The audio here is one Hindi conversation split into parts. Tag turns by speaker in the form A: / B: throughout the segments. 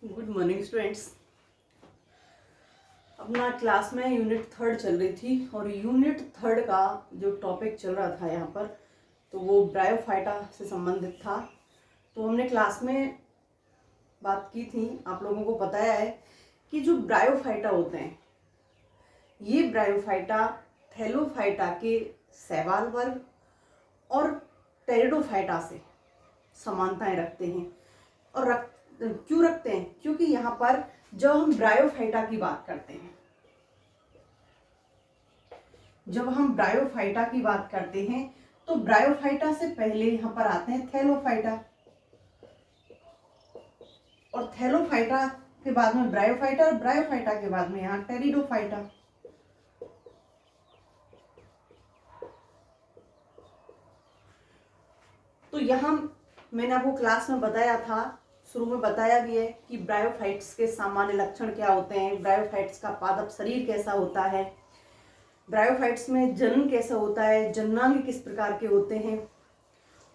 A: Good morning students. अपना क्लास में यूनिट 3 चल रही थी और यूनिट 3 का जो टॉपिक चल रहा था यहाँ पर तो वो ब्रायोफाइटा से संबंधित था। तो हमने क्लास में बात की थी, आप लोगों को बताया है कि जो ब्रायोफाइटा होते हैं ये ब्रायोफाइटा थैलोफाइटा के शैवाल वर्ग और टेरिडोफाइटा से समानताएं रखते हैं। और क्यों रखते हैं? क्योंकि यहाँ पर जब हम ब्रायोफाइटा की बात करते हैं, तो ब्रायोफाइटा से पहले यहाँ पर आते हैं थैलोफाइटा और थैलोफाइटा के बाद में ब्रायोफाइटा और ब्रायोफाइटा के बाद में यहाँ टेरिडोफाइटा। तो यहाँ मैंने आपको क्लास में बताया था, शुरू में बताया भी है कि ब्रायोफाइट्स के सामान्य लक्षण क्या होते हैं, ब्रायोफाइट्स का पादप शरीर कैसा होता है, ब्रायोफाइट्स में जनन कैसा होता है, जननांग किस प्रकार के होते हैं।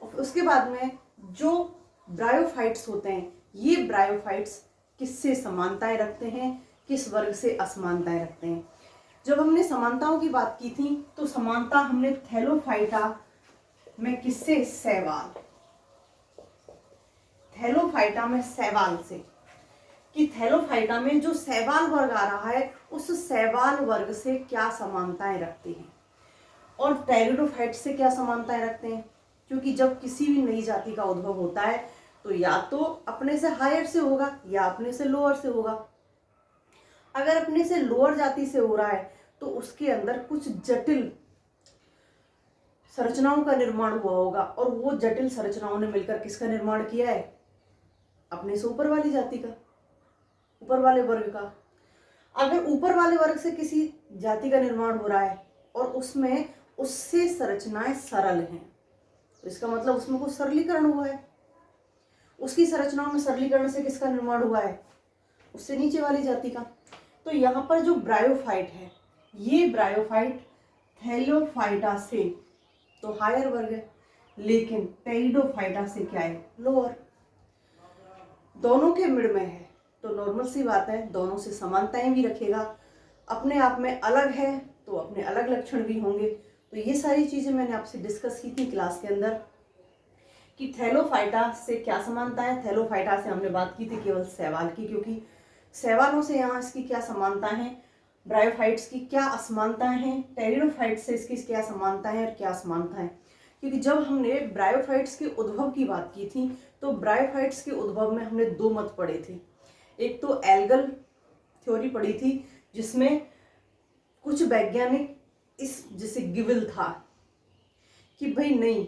A: और उसके बाद में जो ब्रायोफाइट्स होते हैं ये ब्रायोफाइट्स किससे समानताएं रखते हैं, किस वर्ग से असमानताएं रखते हैं। जब हमने समानताओं की बात की थी तो समानता हमने थैलोफाइटा में किससे, शैवाल, थैलोफाइटा में शैवाल से, कि थैलोफाइटा में जो शैवाल वर्ग आ रहा है उस शैवाल वर्ग से क्या समानताएं रखते हैं और टेरिडोफाइट से क्या समानताएं रखते हैं। क्योंकि जब किसी भी नई जाति का उद्भव होता है तो या तो अपने से हायर से होगा या अपने से लोअर से होगा। अगर अपने से लोअर जाति से हो रहा है तो उसके अंदर कुछ जटिल संरचनाओं का निर्माण हुआ होगा और वो जटिल संरचनाओं ने मिलकर किसका निर्माण किया है, अपने से ऊपर वाली जाति का, ऊपर वाले वर्ग का। अगर ऊपर वाले वर्ग से किसी जाति का निर्माण हो रहा है और उसमें उससे संरचनाएं सरल हैं तो इसका मतलब उसमें कुछ सरलीकरण हुआ है। उसकी संरचनाओं में सरलीकरण से किसका निर्माण हुआ है, उससे नीचे वाली जाति का। तो यहाँ पर जो ब्रायोफाइट है ये ब्रायोफाइट थैलोफाइटा से तो हायर वर्ग है, लेकिन टेरिडोफाइटा से क्या है, लोअर। दोनों के मिड में है तो नॉर्मल सी बात है, दोनों से समानताएं भी रखेगा। अपने आप में अलग है तो अपने अलग लक्षण भी होंगे। तो ये सारी चीजें मैंने आपसे डिस्कस की थी क्लास के अंदर कि थैलोफाइटा से क्या समानता है। थैलोफाइटा से हमने बात की थी केवल शैवाल की, क्योंकि शैवालों से यहाँ इसकी क्या समानता है, ब्रायोफाइट्स की क्या असमानता है, टेरिडोफाइट से इसकी क्या समानता है और क्या असमानता है। क्योंकि जब हमने ब्रायोफाइट्स के उद्भव की बात की थी तो ब्रायोफाइट्स के उद्भव में हमने दो मत पढ़े थे। एक तो एल्गल थ्योरी पढ़ी थी जिसमें कुछ वैज्ञानिक इस जैसे गिविल था कि भाई नहीं,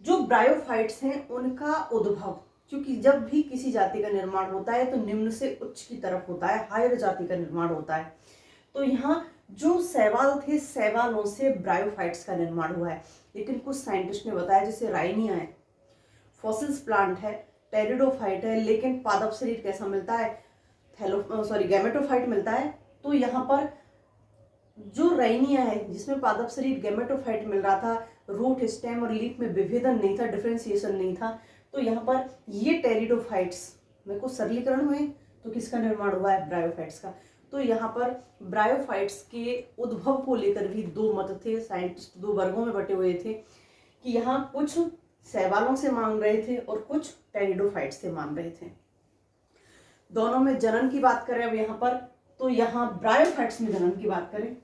A: जो ब्रायोफाइट्स हैं उनका उद्भव, क्योंकि जब भी किसी जाति का निर्माण होता है तो निम्न से उच्च की तरफ होता है, हायर जाति का निर्माण होता है। तो यहाँ जो शैवाल थे शैवालों से ब्रायोफाइट्स का निर्माण हुआ है। लेकिन कुछ साइंटिस्ट ने बताया जैसे राइनिया है, फॉसिल्स प्लांट है, टेरिडोफाइट है, लेकिन पादप शरीर कैसा मिलता है, गैमेटोफाइट मिलता है। तो यहाँ पर जो राइनिया है जिसमें पादप शरीर गैमेटोफाइट मिल रहा था, रूट, स्टेम और लीफ में विभेदन नहीं था, डिफरेंशिएशन नहीं था। तो यहाँ पर ये टेरिडोफाइट्स में कुछ सरलीकरण हुए तो किसका निर्माण हुआ है, ब्रायोफाइट्स का। तो यहाँ पर ब्रायोफाइट्स के उद्भव को लेकर भी दो मत थे, साइंटिस्ट दो वर्गों में बटे हुए थे कि यहाँ कुछ शैवालों से मान रहे थे और कुछ टेरिडोफाइट्स से मान रहे थे। दोनों में जनन की बात करें अब यहाँ पर, तो यहाँ ब्रायोफाइट्स में जनन की बात करें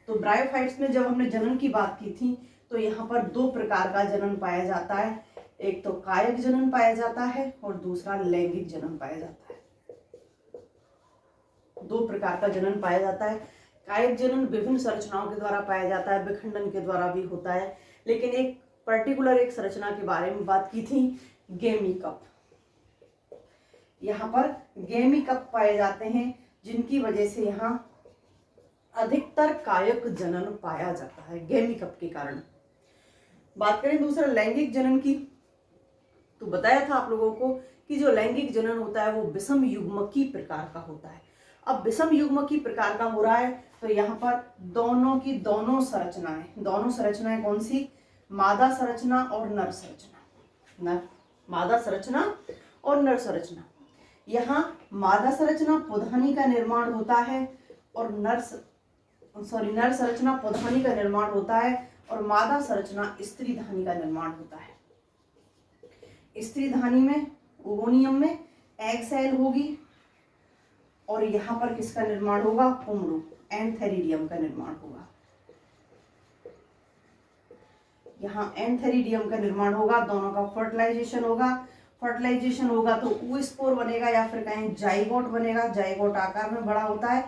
A: तो ब्रायोफाइट्स में जब हमने जनन की बात की थी तो यहाँ पर दो प्रकार का जनन पाया जाता है। एक तो कायक जनन पाया जाता है और दूसरा लैंगिक जनन पाया जाता है। दो प्रकार का जनन पाया जाता है। कायक जनन विभिन्न संरचनाओं के द्वारा पाया जाता है, विखंडन के द्वारा भी होता है। लेकिन एक पर्टिकुलर एक संरचना के बारे में बात की थी, गेमिकप। यहाँ पर गेमिकप पाए जाते हैं जिनकी वजह से यहाँ अधिकतर कायक जनन पाया जाता है गेमिकप के कारण। बात करें दूसरा लैंगिक जनन की, तो बताया था आप लोगों को कि जो लैंगिक जनन होता है वो विषम युग्मकी प्रकार का होता है। अब विषम युग्मकी प्रकार का हो रहा है तो यहाँ पर दोनों की दोनों संरचनाएं कौन सी, मादा संरचना और नर संरचना, मादा संरचना और नर संरचना। यहाँ मादा संरचना पोधानी का निर्माण होता है और नर संरचना पोधानी का निर्माण होता है और मादा संरचना स्त्री धानी का निर्माण होता है। स्त्री धानी में ओवोनियम में एग सेल होगी और यहाँ पर किसका निर्माण होगा, पुमड़ू एंथेरिडियम का निर्माण होगा। यहाँ एंथेरिडियम का निर्माण होगा, दोनों का फर्टिलाइजेशन होगा। फर्टिलाइजेशन होगा तो oospore बनेगा या फिर कहें जाइगोट बनेगा। जाइगोट आकार में बड़ा होता है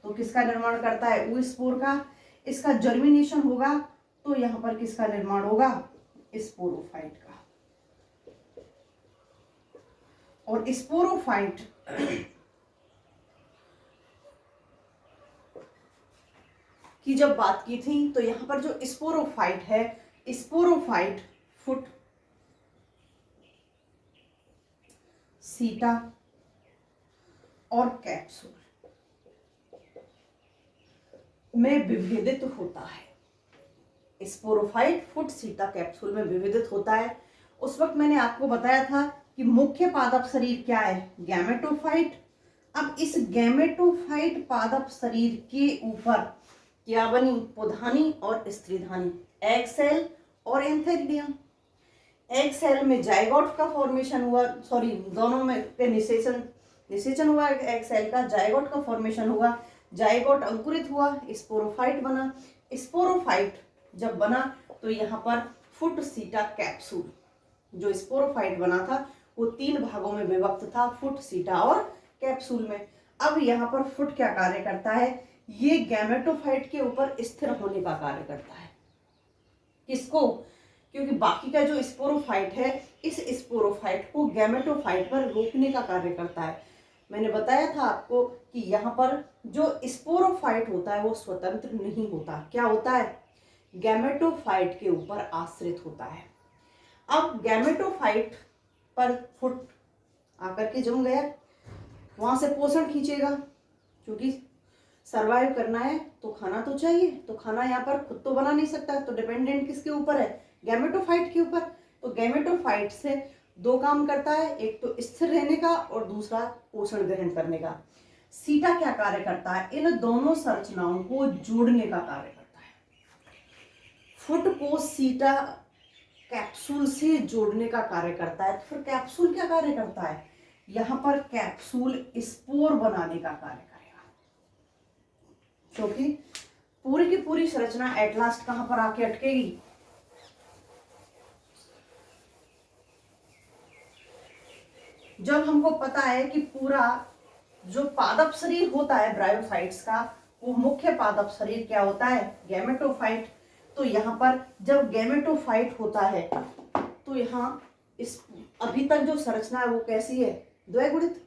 A: तो किसका निर्माण करता है, oospore का। इसका जर्मिनेशन होगा तो यहाँ पर किसका निर्माण होगा, स्पोरोफाइट का। और स्पोरोफाइट की जब बात की थी तो यहाँ पर जो स्पोरोफाइट है, स्पोरोफाइट फुट, सीटा और कैप्सूल में विभेदित होता है। स्पोरोफाइट फुट, सीटा, कैप्सूल में विभेदित होता है। उस वक्त मैंने आपको बताया था कि मुख्य पादप शरीर क्या है, गैमेटोफाइट। अब इस गैमेटोफाइट पादप शरीर के ऊपर क्या बनी, पोधानी और स्त्रीधानी, एग सेल और एंथेरिडियम। एग सेल में जाइगोट का फॉर्मेशन हुआ, दोनों में पे निषेचन हुआ एग सेल का, जाइगोट का फॉर्मेशन हुआ, जाइगोट अंकुरित हुआ, स्पोरोफाइट बना। स्पोरोफाइट जब बना तो यहाँ पर फुट, सीटा, कैप्सूल, जो स्पोरोफाइट बना था वो 3 भागों में विभक्त था, फुट, सीटा और कैप्सूल में। अब यहाँ पर फुट क्या कार्य करता है, ये गैमेटोफाइट के ऊपर स्थिर होने का कार्य करता है। किसको, क्योंकि बाकी का जो स्पोरोफाइट है, इस स्पोरोफाइट को गैमेटोफाइट पर रोकने का कार्य करता है। मैंने बताया था आपको कि यहाँ पर जो स्पोरोफाइट होता है वो स्वतंत्र नहीं होता, क्या होता है, गैमेटोफाइट के ऊपर आश्रित होता है। अब गैमेटोफाइट पर फुट आकर के जम गया, वहां से पोषण खींचेगा, क्योंकि सरवाइव करना है तो खाना तो चाहिए, तो खाना यहाँ पर खुद तो बना नहीं सकता, तो डिपेंडेंट किसके ऊपर है, गैमेटोफाइट के ऊपर। तो गैमेटोफाइट से 2 काम करता है, एक तो स्थिर रहने का और दूसरा पोषण ग्रहण करने का। सीटा क्या कार्य करता है, इन दोनों संरचनाओं को जोड़ने का कार्य करता है। फुट को सीटा कैप्सूल से जोड़ने का कार्य करता है। तो फिर कैप्सूल क्या कार्य करता है, यहाँ पर कैप्सूल स्पोर बनाने का कार्य करेगा, क्योंकि पूरी की पूरी संरचना एट लास्ट कहां पर आके अटकेगी, जब हमको पता है कि पूरा जो पादप शरीर होता है ब्रायोफाइट्स का, वो मुख्य पादप शरीर क्या होता है, गैमेटोफाइट। तो यहाँ पर जब गैमेटोफाइट होता है तो यहाँ इस अभी तक जो संरचना है वो कैसी है, द्विगुणित।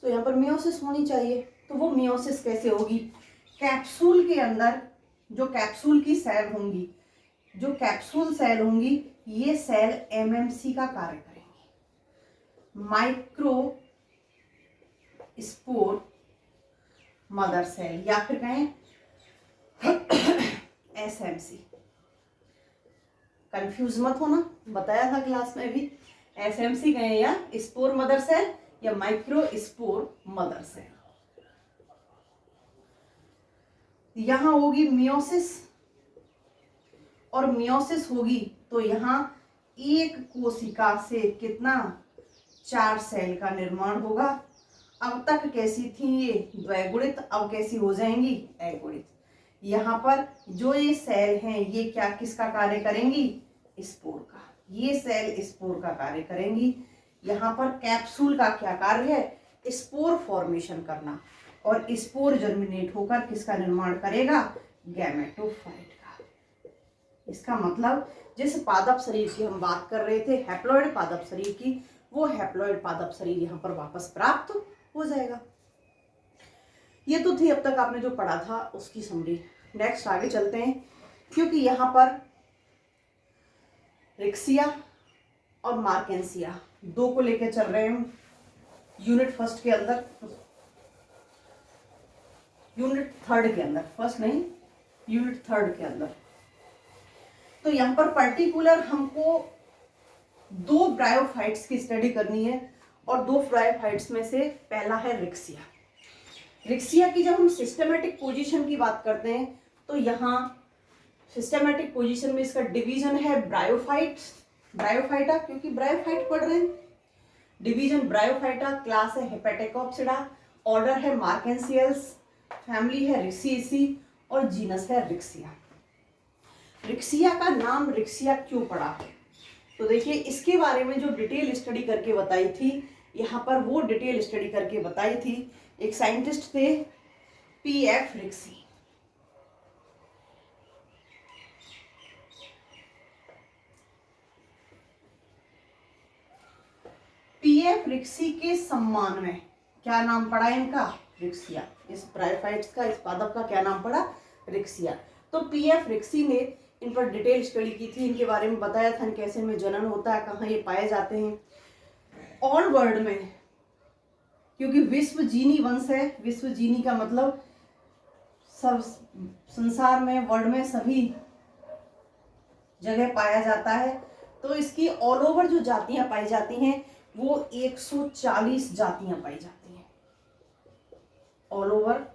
A: तो यहाँ पर मियोसिस होनी चाहिए, तो वो मियोसिस कैसे होगी, कैप्सूल के अंदर जो कैप्सूल की सेल होंगी, जो कैप्सूल सेल होंगी, ये सेल एमएमसी का कार्य करेंगी, माइक्रो स्पोर मदर सेल, या फिर कहें एसएमसी। कंफ्यूज मत होना, बताया था क्लास में भी, एसएमसी कहें या स्पोर मदर सेल या माइक्रो स्पोर मदर सेल। यहां होगी मियोसिस, और मियोसिस होगी तो यहां एक कोशिका से कितना, 4 सेल का निर्माण होगा। अब तक कैसी थी ये, द्विगुणित, अब कैसी हो जाएंगी, एकगुणित। यहाँ पर जो ये सेल हैं ये क्या, किसका कार्य करेंगी, स्पोर का। ये सेल स्पोर का कार्य करेंगी। यहाँ पर कैप्सूल का क्या कार्य है, स्पोर फॉर्मेशन करना, और स्पोर जर्मिनेट होकर किसका निर्माण करेगा, गैमेटोफाइट का। इसका मतलब जिस पादप शरीर की हम बात कर रहे थे, हैप्लॉइड पादप शरीर की, वो हैप्लॉइड पादप शरीर यहाँ पर वापस प्राप्त हो जाएगा। ये तो थी अब तक आपने जो पढ़ा था उसकी समरी। नेक्स्ट आगे चलते हैं, क्योंकि यहाँ पर रिक्सिया और मार्केंसिया 2 को लेकर चल रहे हैं यूनिट फर्स्ट के अंदर, यूनिट थर्ड के अंदर, फर्स्ट नहीं यूनिट थर्ड के अंदर। तो यहाँ पर पर्टिकुलर हमको 2 ब्रायोफाइट्स की स्टडी करनी है, और 2 ब्रायोफाइट्स में से पहला है रिक्सिया। रिक्सिया की जब हम सिस्टमेटिक पोजीशन की बात करते हैं तो यहाँ सिस्टमेटिक पोजीशन में इसका डिवीजन है ब्रायोफाइटा, क्योंकि ब्रायोफाइट पढ़ रहे हैं। डिवीजन ब्रायोफाइटा, क्लास है हेपेटिकोप्सिडा, ऑर्डर है मार्केंसियल्स, फैमिली है रिक्सिएसी और जीनस है रिक्सिया। रिक्सिया का नाम रिक्सिया क्यों पड़ा? तो देखिए इसके बारे में जो डिटेल स्टडी करके बताई थी, यहाँ पर वो डिटेल स्टडी करके बताई थी एक साइंटिस्ट थे पीएफ रिक्सी। पीएफ रिक्सी के सम्मान में क्या नाम पड़ा इनका? रिक्सिया। इस ब्रायोफाइट्स का, इस पादप का क्या नाम पड़ा? रिक्सिया। तो पीएफ रिक्सी ने इन पर डिटेल स्टडी की थी, इनके बारे में बताया था कैसे इनमें जनन होता है, कहाँ ये पाए जाते हैं। ऑल वर्ल्ड में, क्योंकि विश्व जीनी वंश है, विश्व जीनी का मतलब सब संसार में, वर्ल्ड में सभी जगह पाया जाता है, तो इसकी ऑल ओवर जो जातियां पाई जाती हैं वो 140 जातियां पाई जाती हैं। ऑल ओवर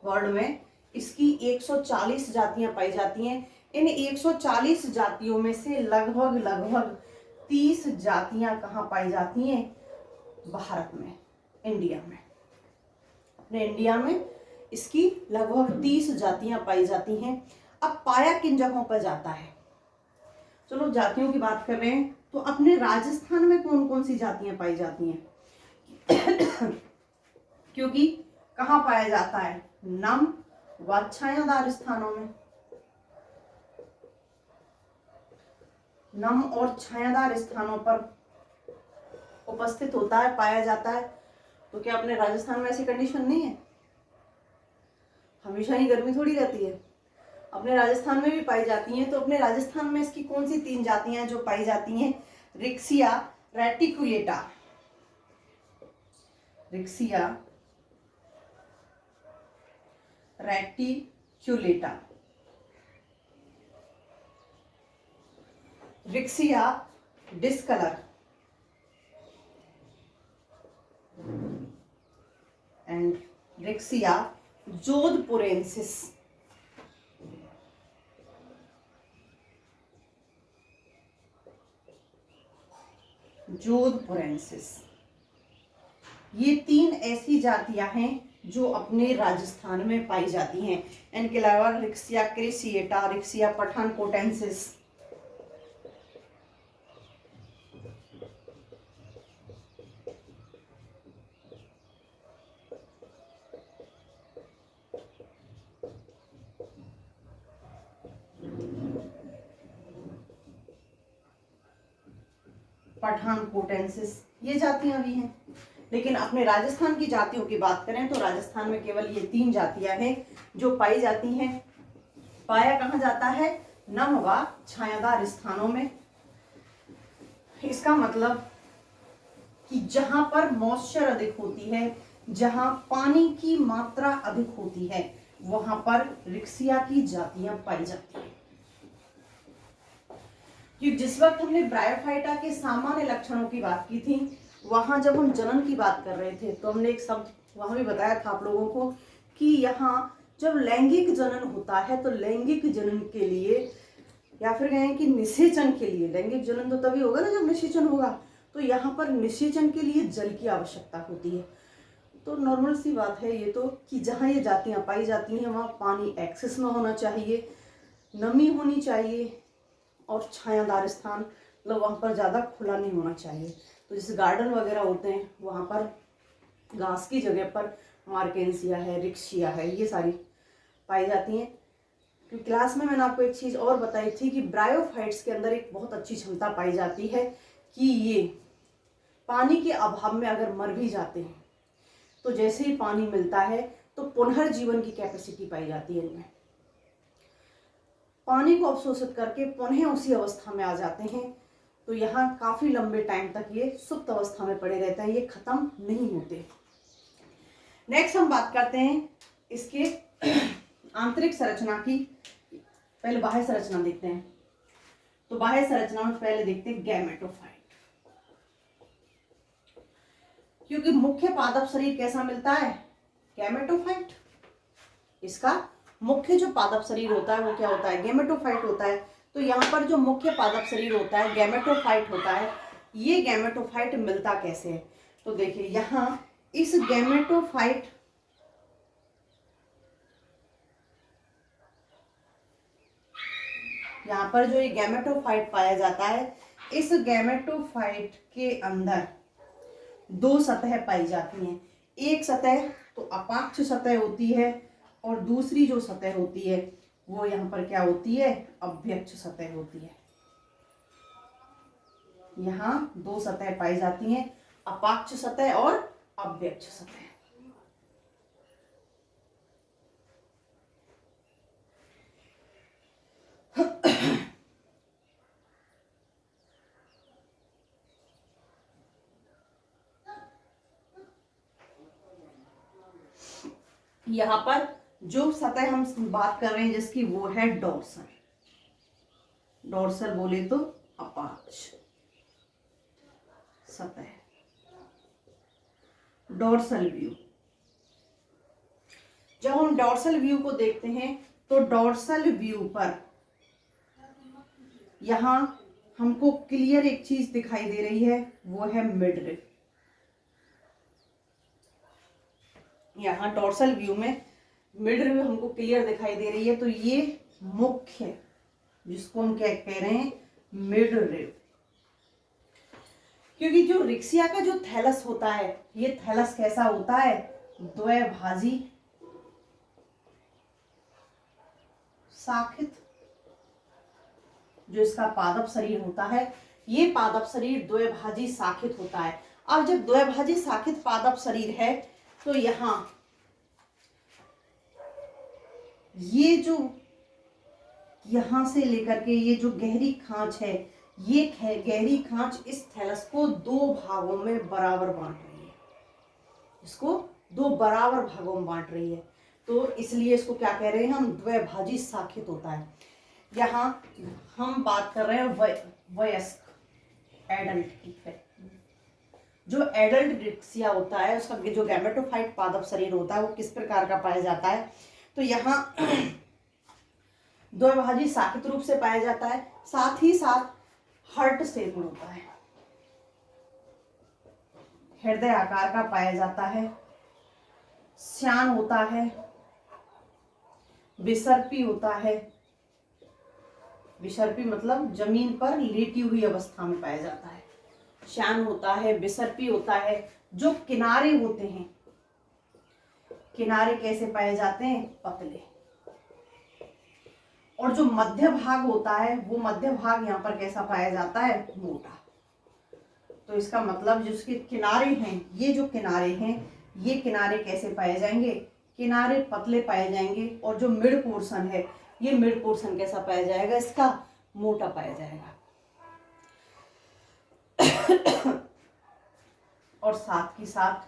A: वर्ल्ड में इसकी 140 जातियां पाई जाती हैं। इन 140 जातियों में से लगभग 30 जातियां कहाँ पाई जाती हैं? भारत में, इंडिया में। अपने इंडिया में इसकी लगभग 30 जातियां पाई जाती हैं। अब पाया किन जगहों पर जाता है? चलो जातियों की बात कर रहे हैं तो अपने राजस्थान में कौन कौन सी जातियां पाई जाती हैं? क्योंकि कहाँ पाया जाता है? नम व छायादार स्थानों में। नम और छायादार स्थानों पर उपस्थित होता है, पाया जाता है। तो क्या अपने राजस्थान में ऐसी कंडीशन नहीं है? हमेशा ही गर्मी थोड़ी रहती है, अपने राजस्थान में भी पाई जाती हैं। तो अपने राजस्थान में इसकी कौन सी 3 जातियां जो पाई जाती हैं? Riccia reticulata, Riccia reticulata, Riccia discolor and Riccia jodhpurensis. Jodhpurensis, ये 3 ऐसी जातियां हैं जो अपने राजस्थान में पाई जाती हैं। इनके अलावा रिक्सिया क्रेसिएटा, रिक्सिया पठानकोटेंसिस, पठानकोटेंसिस, ये जातियां भी हैं। लेकिन अपने राजस्थान की जातियों की बात करें तो राजस्थान में केवल ये 3 जातियां हैं जो पाई जाती हैं। पाया कहाँ जाता है? नम व छायादार स्थानों में। इसका मतलब कि जहां पर मॉइस्चर अधिक होती है, जहां पानी की मात्रा अधिक होती है, वहां पर रिक्सिया की जातियां पाई जाती हैं। कि जिस वक्त हमने ब्रायोफाइटा के सामान्य लक्षणों की बात की थी, वहां जब हम जनन की बात कर रहे थे तो हमने एक शब्द वहां भी बताया था आप लोगों को कि यहाँ जब लैंगिक जनन होता है तो लैंगिक जनन के लिए, या फिर कहें कि निषेचन के लिए, लैंगिक जनन तो तभी होगा ना जब निषेचन होगा, तो यहाँ पर निषेचन के लिए जल की आवश्यकता होती है। तो नॉर्मल सी बात है ये तो कि जहाँ ये जातियाँ पाई जाती हैं वहाँ पानी एक्सेस में होना चाहिए, नमी होनी चाहिए और छायादार स्थान, मतलब वहाँ पर ज़्यादा खुला नहीं होना चाहिए। तो जैसे गार्डन वगैरह होते हैं वहाँ पर घास की जगह पर मार्केंसिया है, रिक्सिया है, ये सारी पाई जाती हैं। क्योंकि क्लास में मैंने आपको एक चीज़ और बताई थी कि ब्रायोफाइट्स के अंदर एक बहुत अच्छी क्षमता पाई जाती है कि ये पानी के अभाव में अगर मर भी जाते हैं तो जैसे ही पानी मिलता है तो पुनर्जीवन की कैपेसिटी पाई जाती है इनमें। पानी को अवशोषित करके पुनः उसी अवस्था में आ जाते हैं। तो यहाँ काफ़ी लंबे टाइम तक ये सुप्त अवस्था में पड़े रहते हैं, ये खत्म नहीं होते। नेक्स्ट हम बात करते हैं इसके आंतरिक संरचना की। पहले बाह्य संरचना देखते हैं। तो बाह्य संरचना में पहले देखते हैं गैमेटोफाइट। क्योंकि मुख्य पादप शरीर कैसा मिलता है, गैमेटोफाइट। इसका मुख्य जो पादप शरीर होता है वो क्या होता है, गैमेटोफाइट होता है। तो यहाँ पर जो मुख्य पादप शरीर होता है गैमेटोफाइट होता है। ये गैमेटोफाइट मिलता कैसे है, तो देखिए यहाँ इस गैमेटोफाइट, यहाँ पर जो ये गैमेटोफाइट पाया जाता है, इस गैमेटोफाइट के अंदर दो सतह पाई जाती हैं। एक सतह तो अपाक्ष सतह होती है और दूसरी जो सतह होती है वो यहाँ पर क्या होती है, अभ्यक्ष सतह होती है। यहाँ दो सतह पाई जाती हैं, अपाक्ष सतह और अभ्यक्ष सतह। यहाँ पर जो सतह हम बात कर रहे हैं जिसकी, वो है डोर्सल। डोर्सल बोले तो अपाक्ष सतह, डोर्सल व्यू। जब हम डोर्सल व्यू को देखते हैं तो डोर्सल व्यू पर यहां हमको क्लियर एक चीज दिखाई दे रही है, वो है मिडरिफ। यहाँ डोर्सल व्यू में मिडरिफ हमको क्लियर दिखाई दे रही है। तो ये मुख्य, जिसको हम क्या कह रहे हैं, मिडरिफ। क्योंकि जो रिक्सिया का जो थैलस होता है, ये थैलस कैसा होता है, द्वैभाजी शाखित। जो इसका पादप शरीर होता है, ये पादप शरीर द्वैभाजी शाखित होता है। अब जब द्वैभाजी शाखित पादप शरीर है तो यहां ये जो यहां से लेकर के ये जो गहरी खांच है, ये गहरी खांच इस थैलस को दो भागों में बराबर बांट रही है। इसको दो बराबर भागों में बांट रही है, तो इसलिए इसको क्या कह रहे हैं हम, द्वैभाजी शाखित होता है। यहाँ हम बात कर रहे हैं वयस्क एडल्ट की है। जो एडल्ट रिक्सिया होता है उसका जो गैमेटोफाइट पादप शरीर होता है वो किस प्रकार का पाया जाता है, तो यहाँ द्वैभाजी शाखित रूप से पाया जाता है। साथ ही साथ हार्ट शेप में होता है, हृदय आकार का पाया जाता है, श्यान होता है, विसर्पी होता है। विसर्पी मतलब जमीन पर लेटी हुई अवस्था में पाया जाता है। श्यान होता है, विसर्पी होता है। जो किनारे होते हैं, किनारे कैसे पाए जाते हैं, पतले। और जो मध्य भाग होता है, वो मध्य भाग यहाँ पर कैसा पाया जाता है, मोटा। तो इसका मतलब जो इसके किनारे हैं, ये जो किनारे हैं, ये किनारे कैसे पाए जाएंगे, किनारे पतले पाए जाएंगे। और जो मिड पोर्शन है, ये मिड पोर्शन कैसा पाया जाएगा, इसका मोटा पाया जाएगा। और साथ ही साथ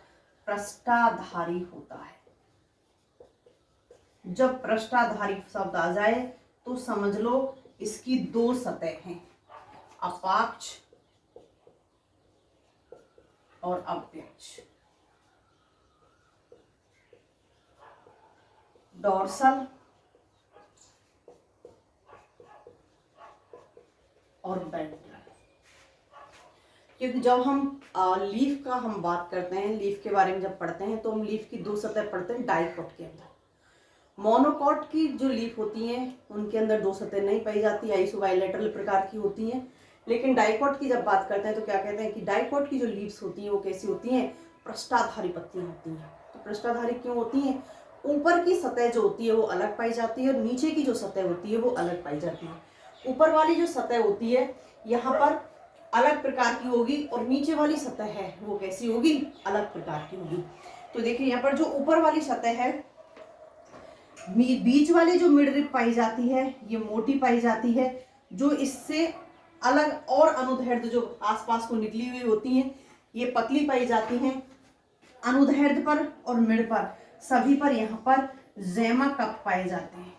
A: पृष्ठाधारी होता है। जब पृष्ठाधारी शब्द आ जाए तो समझ लो इसकी दो सतह हैं, अपाक्ष और अभ्यक्ष। डोर्सल और वेंट्रल। क्योंकि जब हम लीफ का हम बात करते हैं, लीफ के बारे में जब पढ़ते हैं तो हम लीफ की दो सतह पढ़ते हैं डाइकोट के अंदर। मोनोकॉट की जो लीफ होती हैं उनके अंदर दो सतह नहीं पाई जाती, आइसोबाइलेटरल प्रकार की होती हैं। लेकिन डाइकोट की जब बात करते हैं तो क्या कहते हैं कि डाइकोट की जो लीव्स होती हैं वो कैसी होती हैं, पृष्ठाधारी पत्तियां होती हैं। तो पृष्ठाधारी क्यों होती हैं, ऊपर की सतह जो होती है वो अलग पाई जाती है और नीचे की जो सतह होती है वो अलग पाई जाती है। ऊपर वाली जो सतह होती है यहाँ पर अलग प्रकार की होगी और नीचे वाली सतह है वो कैसी होगी, अलग प्रकार की होगी। तो देखिए यहाँ पर जो ऊपर वाली सतह है, बीच वाले जो मिडरिप पाई जाती है ये मोटी पाई जाती है। जो इससे अलग और अनुदैर्ध्य जो आसपास को निकली हुई होती हैं ये पतली पाई जाती हैं। अनुदैर्ध्य पर और मिड पर सभी पर यहाँ पर जैमा कप पाए जाते हैं।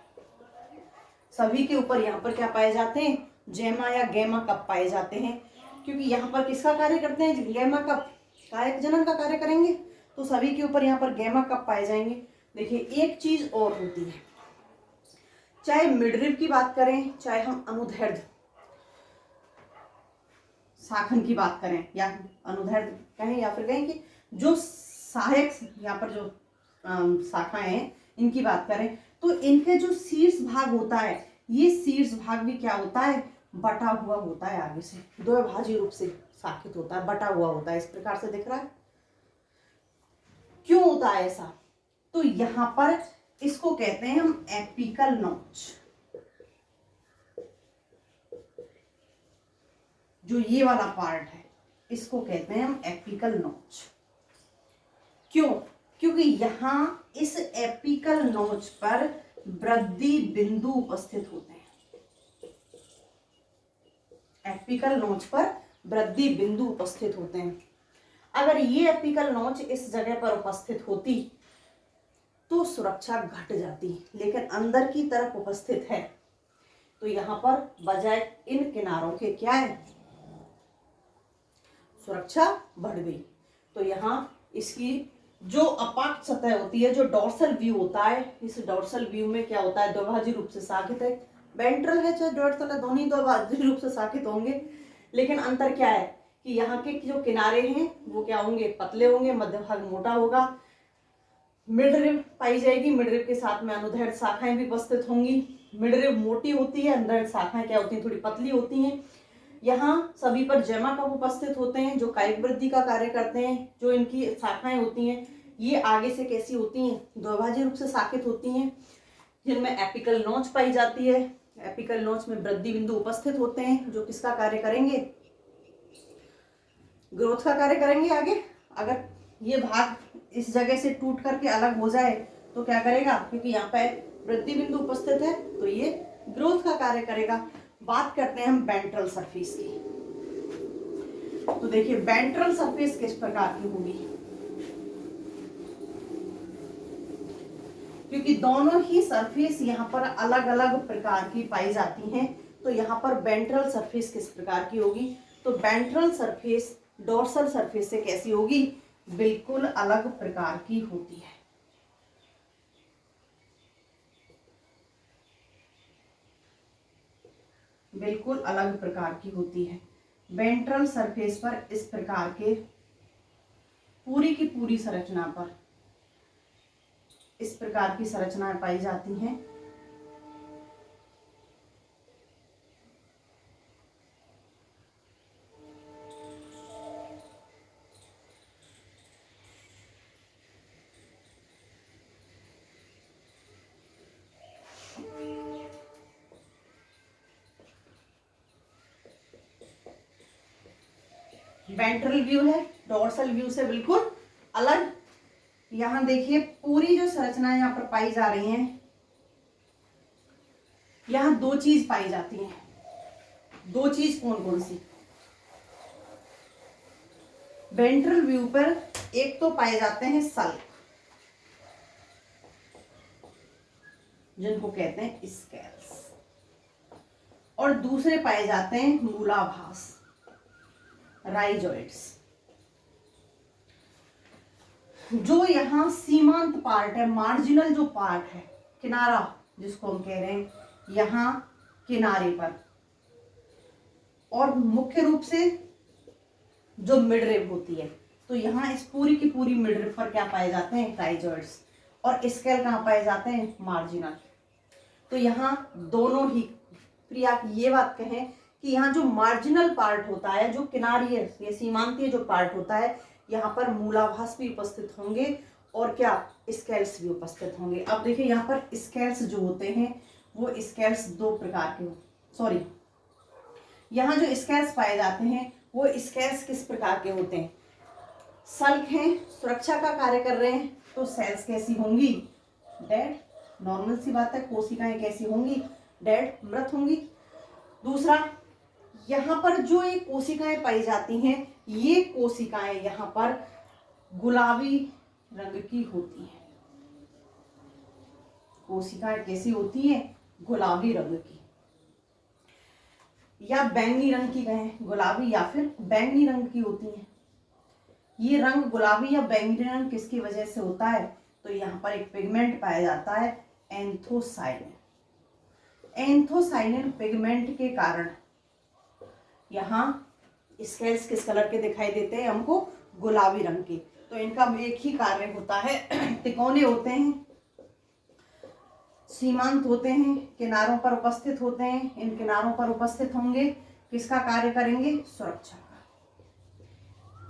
A: सभी के ऊपर यहाँ पर क्या पाए जाते हैं, जैमा या गैमा कप पाए जाते हैं। क्योंकि यहाँ पर किसका कार्य करते हैं, गैमा कप, कायक जनन का कार्य करेंगे। तो सभी के ऊपर यहाँ पर गैमा कब पाए जाएंगे। देखिए एक चीज और होती है, चाहे मिडरिव की बात करें, चाहे हम अनुदैर्ध्य शाखन की बात करें, या अनुदैर्ध्य कहें, या फिर कहें कि जो सहायक यहाँ पर जो शाखाएं हैं इनकी बात करें, तो इनके जो शीर्ष भाग होता है, ये शीर्ष भाग भी क्या होता है, बटा हुआ होता है, आगे से द्विभाजी रूप से शाखित होता है, बटा हुआ होता है। इस प्रकार से दिख रहा है। क्यों होता है ऐसा, तो यहां पर इसको कहते हैं हम एपिकल नॉच। जो ये वाला पार्ट है इसको कहते हैं हम एपिकल नॉच। क्यों, क्योंकि यहां इस एपिकल नॉच पर वृद्धि बिंदु उपस्थित होते हैं। एपिकल नोच पर वृद्धि बिंदु उपस्थित होते हैं। अगर ये एपिकल नोच इस जगह पर उपस्थित होती तो सुरक्षा घट जाती, लेकिन अंदर की तरफ उपस्थित है तो यहां पर बजाय इन किनारों के क्या है, सुरक्षा बढ़ गई। तो यहां इसकी जो अपाक सतह होती है, जो डॉर्सल व्यू होता है, इस डॉर्सल व्यू में क्या होता है, द्विभाजी रूप से शाखित है। वेंट्रल है चाहे डॉर्सल है, दोनों द्विभाजी रूप से शाखित होंगे, लेकिन अंतर क्या है कि यहाँ के जो किनारे हैं वो क्या होंगे, पतले होंगे, मध्य भाग मोटा होगा। मिडरिब पाई जाएगी, मिडरिब के साथ में अनुदैर्ध्य शाखाएं भी उपस्थित होंगी। मिडरिब मोटी होती है, अनुदैर्ध्य शाखाएं क्या होती हैं, थोड़ी पतली होती हैं। यहाँ सभी पर जैमा कप उपस्थित होते हैं जो कायिक वृद्धि का कार्य करते हैं। जो इनकी शाखाएं होती हैं ये आगे से कैसी होती हैं, द्विभाजी रूप से शाखित होती हैं, जिनमें एपिकल नोच पाई जाती है। एपिकल नोच में वृद्धि बिंदु उपस्थित होते हैं जो किसका कार्य करेंगे, ग्रोथ का कार्य करेंगे आगे। अगर ये भाग इस जगह से टूट करके अलग हो जाए तो क्या करेगा, क्योंकि यहाँ पे वृद्धि बिंदु उपस्थित है तो ये ग्रोथ का कार्य करेगा। बात करते हैं हम वेंट्रल सरफेस की। तो देखिए वेंट्रल सरफेस किस प्रकार की होगी, क्योंकि दोनों ही सरफेस यहाँ पर अलग अलग प्रकार की पाई जाती हैं, तो यहाँ पर वेंट्रल सरफेस किस प्रकार की होगी, तो वेंट्रल सरफेस डोर्सल सरफेस से कैसी होगी, बिल्कुल अलग प्रकार की होती है। बिल्कुल अलग प्रकार की होती है। वेंट्रल सरफेस पर इस प्रकार के पूरी की पूरी संरचना पर इस प्रकार की संरचनाएं पाई जाती हैं। वेंट्रल व्यू है डोर्सल व्यू से बिल्कुल अलग। यहां देखिए पूरी जो संरचना यहाँ पर पाई जा रही हैं, यहां दो चीज पाई जाती हैं। दो चीज कौन कौन सी, वेंट्रल व्यू पर एक तो पाए जाते हैं सल्क, जिनको कहते हैं स्केल्स, और दूसरे पाए जाते हैं मूलाभास, राइजोइड्स। जो यहाँ सीमांत पार्ट है, मार्जिनल जो पार्ट है, किनारा जिसको हम कह रहे हैं, यहाँ किनारे पर, और मुख्य रूप से जो मिडरिब होती है, तो यहाँ इस पूरी की पूरी मिडरिब पर क्या पाए जाते हैं, राइजोइड्स, और स्केल कहाँ पाए जाते हैं, मार्जिनल। तो यहाँ दोनों ही, फिर आप ये बात कहें कि यहाँ जो मार्जिनल पार्ट होता है, जो किनारीय ये सीमांतीय जो पार्ट होता है, यहाँ पर मूलाभास भी उपस्थित होंगे और क्या स्केल्स भी उपस्थित होंगे। अब देखिए यहाँ पर स्केल्स जो होते हैं वो स्केल्स दो प्रकार के, सॉरी यहाँ जो स्केल्स पाए जाते हैं वो स्केल्स किस प्रकार के होते हैं, सल्क हैं, सुरक्षा का कार्य कर रहे हैं, तो सेल्स कैसी होंगी, डेड, नॉर्मल सी बात है। कोशिकाएं कैसी होंगी, डेड, मृत होंगी। दूसरा, यहाँ पर जो ये कोशिकाएं पाई जाती हैं, ये कोशिकाएं यहाँ पर गुलाबी रंग की होती हैं। कोशिकाएं कैसी होती हैं, गुलाबी रंग की, या बैंगनी रंग की कहें, गुलाबी या फिर बैंगनी रंग की होती हैं। ये रंग गुलाबी या बैंगनी रंग किसकी वजह से होता है? तो यहाँ पर एक पिगमेंट पाया जाता है एंथोसाइनिन। एंथोसाइनिन पिगमेंट के कारण यहाँ स्केल्स किस कलर के दिखाई देते हैं हमको? गुलाबी रंग के। तो इनका एक ही कार्य होता है, तिकोने होते हैं, सीमांत होते हैं, किनारों पर उपस्थित होते हैं। इन किनारों पर उपस्थित होंगे, किसका कार्य करेंगे? सुरक्षा का।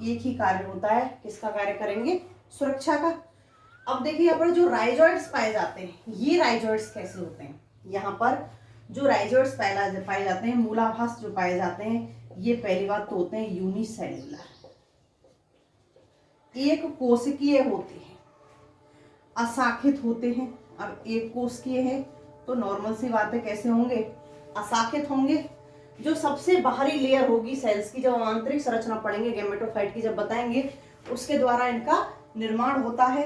A: एक ही कार्य होता है, किसका कार्य करेंगे? सुरक्षा का। अब देखिए यहाँ पर जो राइजोइड्स पाए जाते हैं, ये राइजोइड्स कैसे होते हैं? यहाँ पर जो राइजोइड्स पाए जाते हैं, मूलाभास जो पाए जाते हैं, ये पहली बात तो होते हैं यूनिसेल्युलर, एक कोशिकीय होते हैं, अशाखित होते हैं। अब एक कोशिकीय है तो नॉर्मल सी बात है, कैसे होंगे? अशाखित होंगे। जो सबसे बाहरी लेयर होगी सेल्स की, जब हम आंतरिक संरचना पढ़ेंगे गैमेटोफाइट की जब बताएंगे, उसके द्वारा इनका निर्माण होता है।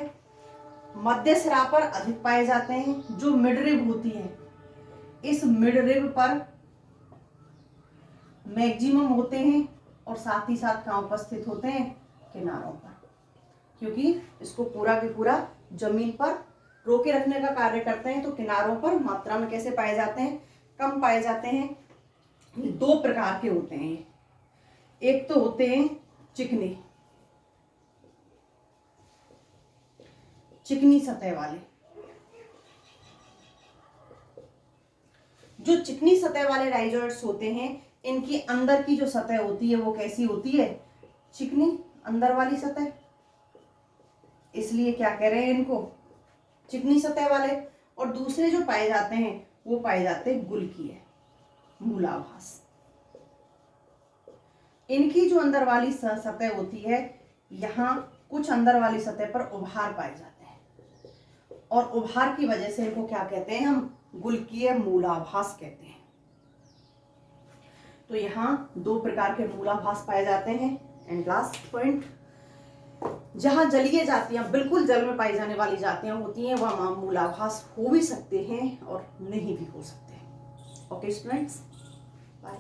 A: मध्य सिरा पर अधिक पाए जाते हैं। जो मिडरिब होती है, इस मिडरिब पर मैक्सिमम होते हैं, और साथ ही साथ कहाँ उपस्थित होते हैं? किनारों पर, क्योंकि इसको पूरा के पूरा जमीन पर रोके रखने का कार्य करते हैं। तो किनारों पर मात्रा में कैसे पाए जाते हैं? कम पाए जाते हैं। दो प्रकार के होते हैं ये, एक तो होते हैं चिकनी सतह वाले। जो चिकनी सतह वाले राइजोइड्स होते हैं, इनकी अंदर की जो सतह होती है वो कैसी होती है? चिकनी, अंदर वाली सतह। इसलिए क्या कह रहे हैं इनको? चिकनी सतह वाले। और दूसरे जो पाए जाते हैं वो पाए जाते हैं गुल्कीय, मूलाभास। इनकी जो अंदर वाली सतह होती है, यहाँ कुछ अंदर वाली सतह पर उभार पाए जाते हैं, और उभार की वजह से इनको क्या कहते हैं? हम गुल्कीय मूलाभास कहते हैं। तो यहाँ दो प्रकार के मूलाभास पाए जाते हैं। एंड लास्ट पॉइंट, जहां जलीय जातियां, बिल्कुल जल में पाई जाने वाली जातियां होती हैं, वह मूलाभास हो भी सकते हैं और नहीं भी हो सकते हैं। Okay students, bye.